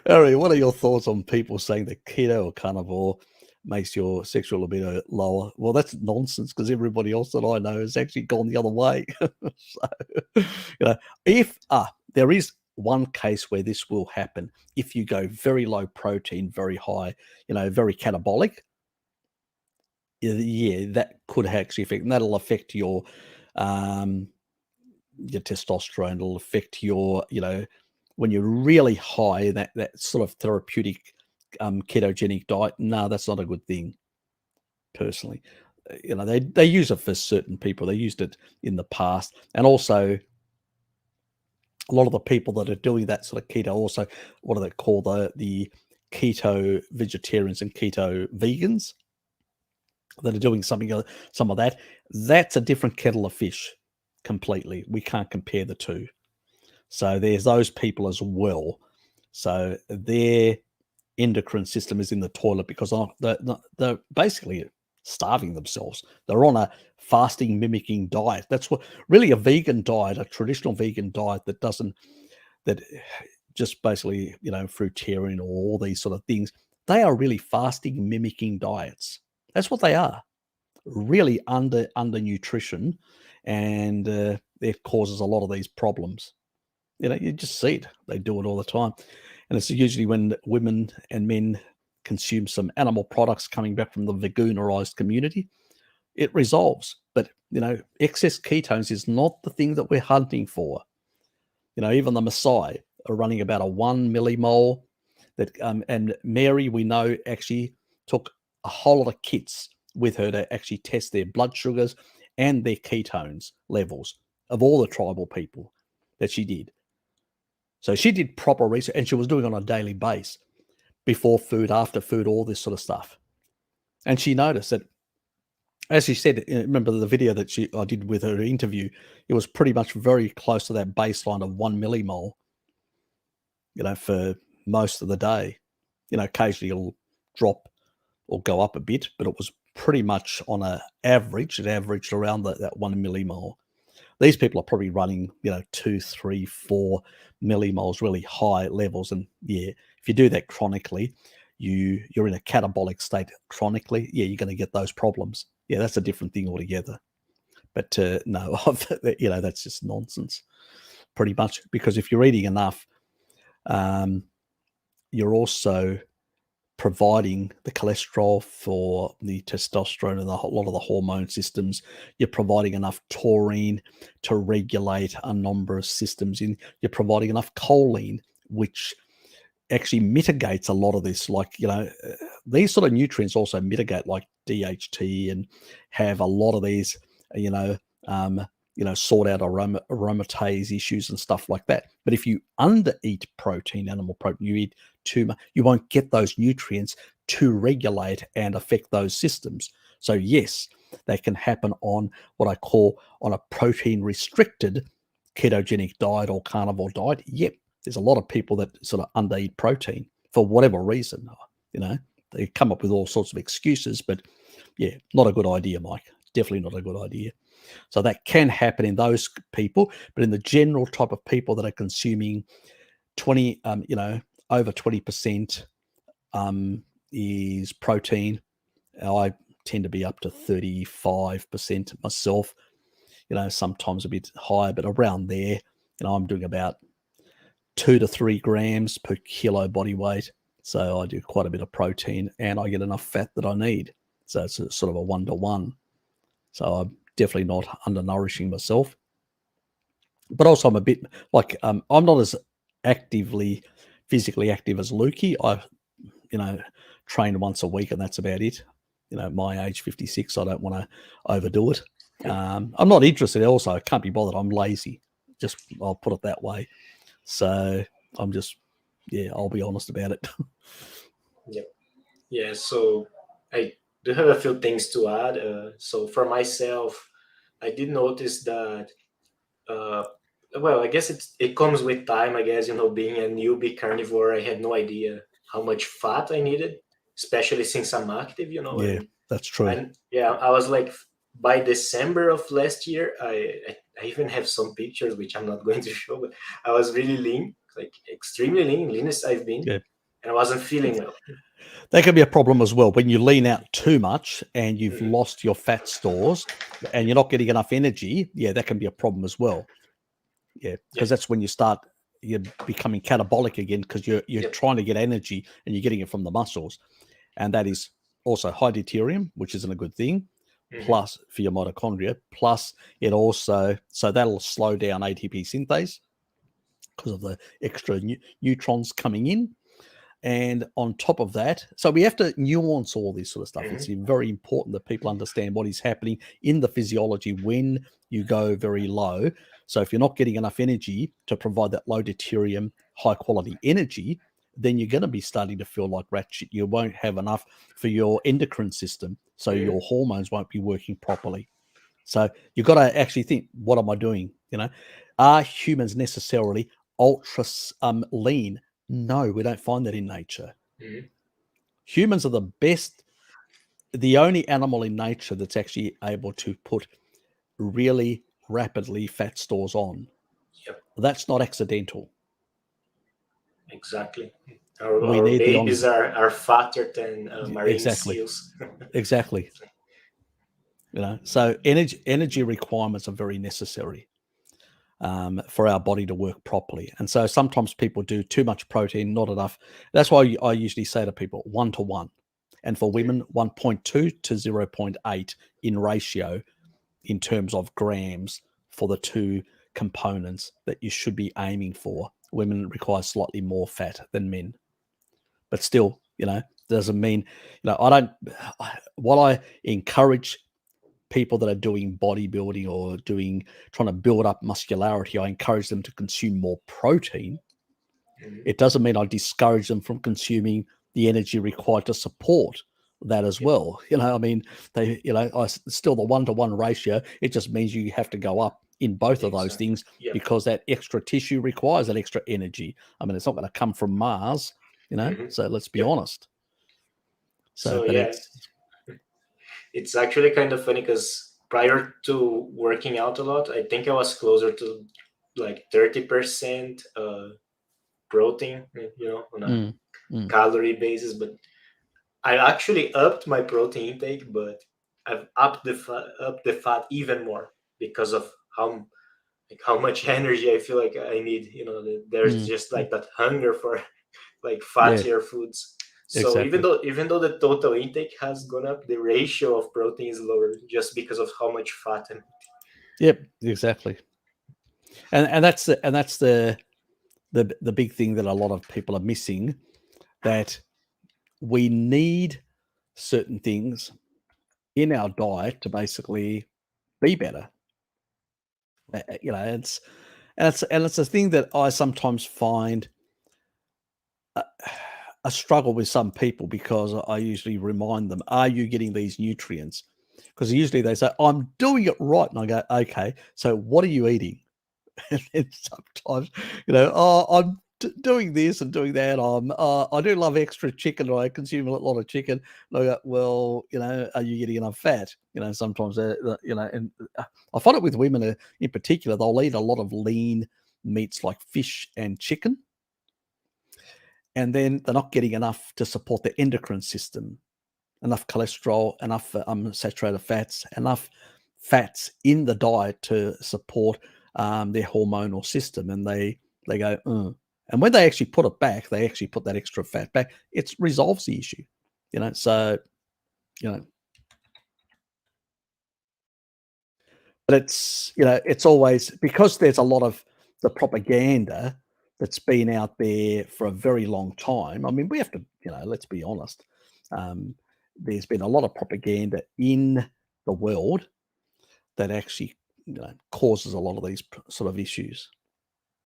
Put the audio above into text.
Harry, what are your thoughts on people saying that keto or carnivore makes your sexual libido lower? Well, that's nonsense because everybody else that I know has actually gone the other way. So, if there is one case where this will happen, if you go very low protein, very high, very catabolic, yeah, that could actually affect, and that'll affect your testosterone. It'll affect your, when you're really high, that sort of therapeutic ketogenic diet. No, that's not a good thing, personally. They use it for certain people. They used it in the past, and also a lot of the people that are doing that sort of keto also, what do they call the keto vegetarians and keto vegans that are doing some of that. That's a different kettle of fish completely. We can't compare the two. So there's those people as well. So their endocrine system is in the toilet because they're basically starving themselves. They're on a fasting mimicking diet. That's what really a vegan diet, a traditional vegan diet that just basically, fruitarian or all these sort of things, they are really fasting mimicking diets. That's what they are. Really under nutrition, and it causes a lot of these problems. You just see it. They do it all the time. And it's usually when women and men consume some animal products coming back from the veganerized community, it resolves. But, excess ketones is not the thing that we're hunting for. Even the Maasai are running about a 1 millimole. And Mary, we know, actually took a whole lot of kits with her to actually test their blood sugars and their ketones levels of all the tribal people that she did. So she did proper research, and she was doing it on a daily basis, before food, after food, all this sort of stuff. And she noticed that, as she said, remember the video that I did with her interview, it was pretty much very close to that baseline of 1 millimole, for most of the day. Occasionally it'll drop or go up a bit, but it was pretty much on an average. It averaged around that 1 millimole. These people are probably running, 2, 3, 4 millimoles, really high levels. And yeah, if you do that chronically, you're in a catabolic state chronically. Yeah, you're going to get those problems. Yeah, that's a different thing altogether. But no, that's just nonsense, pretty much. Because if you're eating enough, you're also providing the cholesterol for the testosterone and a lot of the hormone systems. You're providing enough taurine to regulate a number of systems. You're providing enough choline, which actually mitigates a lot of this. Like, these sort of nutrients also mitigate, like DHT, and have a lot of these, sort out aromatase issues and stuff like that. But if you undereat protein, animal protein, you eat too much, you won't get those nutrients to regulate and affect those systems. So yes, they can happen on what I call on a protein restricted ketogenic diet or carnivore diet. Yep, there's a lot of people that sort of undereat protein for whatever reason. They come up with all sorts of excuses, but yeah, not a good idea, Mike. Definitely not a good idea. So that can happen in those people, but in the general type of people that are consuming 20, over 20% is protein. I tend to be up to 35% myself, sometimes a bit higher, but around there. I'm doing about 2 to 3 grams per kilo body weight. So I do quite a bit of protein, and I get enough fat that I need. So it's a sort of a 1-to-1. So I'm definitely not undernourishing myself. But also I'm a bit like, I'm not as physically active as Lukey. I, train once a week, and that's about it. My age, 56, I don't want to overdo it. I'm not interested also. I can't be bothered. I'm lazy. I'll put it that way. So I'm just, I'll be honest about it. Yeah, so I do have a few things to add. So for myself, I did notice that, uh, well, I guess it comes with time. I guess, being a newbie carnivore, I had no idea how much fat I needed, especially since I'm active, Yeah, that's true. and yeah, I was like, by December of last year, I even have some pictures which I'm not going to show, but I was really lean, like extremely lean, leanest I've been. Yeah. and I wasn't feeling well. That can be a problem as well when you lean out too much and you've Mhm. lost your fat stores and you're not getting enough energy. Yeah, that can be a problem as well. Yeah, Yeah. because that's when you're becoming catabolic again because you're Yep. trying to get energy and you're getting it from the muscles, and that is also high deuterium, which isn't a good thing. Hmm. Plus for your mitochondria, plus it also so that'll slow down ATP synthase because of the extra neutrons coming in. And on top of that, so we have to nuance all this sort of stuff. It's Hmm. very important that people understand what is happening in the physiology when you go very low. So if you're not getting enough energy to provide that low deuterium, high quality energy, then you're going to be starting to feel like rat shit. You won't have enough for your endocrine system. So Hmm. your hormones won't be working properly. So you've got to actually think, what am I doing? Are humans necessarily ultra lean? No, we don't find that in nature. Hmm. Humans are the only animal in nature that's actually able to put really rapidly fat stores on. Yep. That's not accidental. Exactly. We Our need the babies on are fatter than marine exactly, seals. exactly. So energy requirements are very necessary for our body to work properly. And so sometimes people do too much protein, not enough. That's why I usually say to people 1 to 1. And for women, 1.2 to 0.8 in ratio in terms of grams for the two components that you should be aiming for. Women require slightly more fat than men, but still, doesn't mean, I don't, what I encourage people that are doing bodybuilding or trying to build up muscularity, I encourage them to consume more protein. Mhm. It doesn't mean I discourage them from consuming the energy required to support that as Yep. well. I mean, still the 1 to 1 ratio. It just means you have to go up in both of those Exactly. things Yep. because that extra tissue requires that extra energy. I mean, it's not going to come from Mars, Hmm. So let's be Yep. honest. So, So but yeah, it's actually kind of funny because prior to working out a lot, I think I was closer to like 30% protein, on a mm, mm, calorie basis. But I actually upped my protein intake, but I've upped the fat even more because of how how much energy I feel like I need. There's mm, just like that hunger for like yeah, fattier foods. So even exactly. though even though the total intake has gone up, the ratio of protein is lower just because of how much fat and Yep, exactly. And that's the big thing that a lot of people are missing, that we need certain things in our diet to basically be better. It's a thing that I sometimes find a, a struggle with some people because I usually remind them, "Are you getting these nutrients?" Because usually they say, "I'm doing it right," and I go, "Okay, so what are you eating?" And then sometimes, "Oh, I'm doing this and doing that. I do love extra chicken, or I consume a lot of chicken." And I go, "Well, are you getting enough fat?" Sometimes, and I find it with women in particular, they'll eat a lot of lean meats like fish and chicken, and then they're not getting enough to support the endocrine system, enough cholesterol, enough saturated fats, enough fats in the diet to support their hormonal system, and they go, "Ugh." And when they actually put it back, they actually put that extra fat back. It resolves the issue, So you know, but it's always because there's a lot of the propaganda that's been out there for a very long time. I mean, we have to, let's be honest. Um, there's been a lot of propaganda in the world that actually causes a lot of these sort of issues.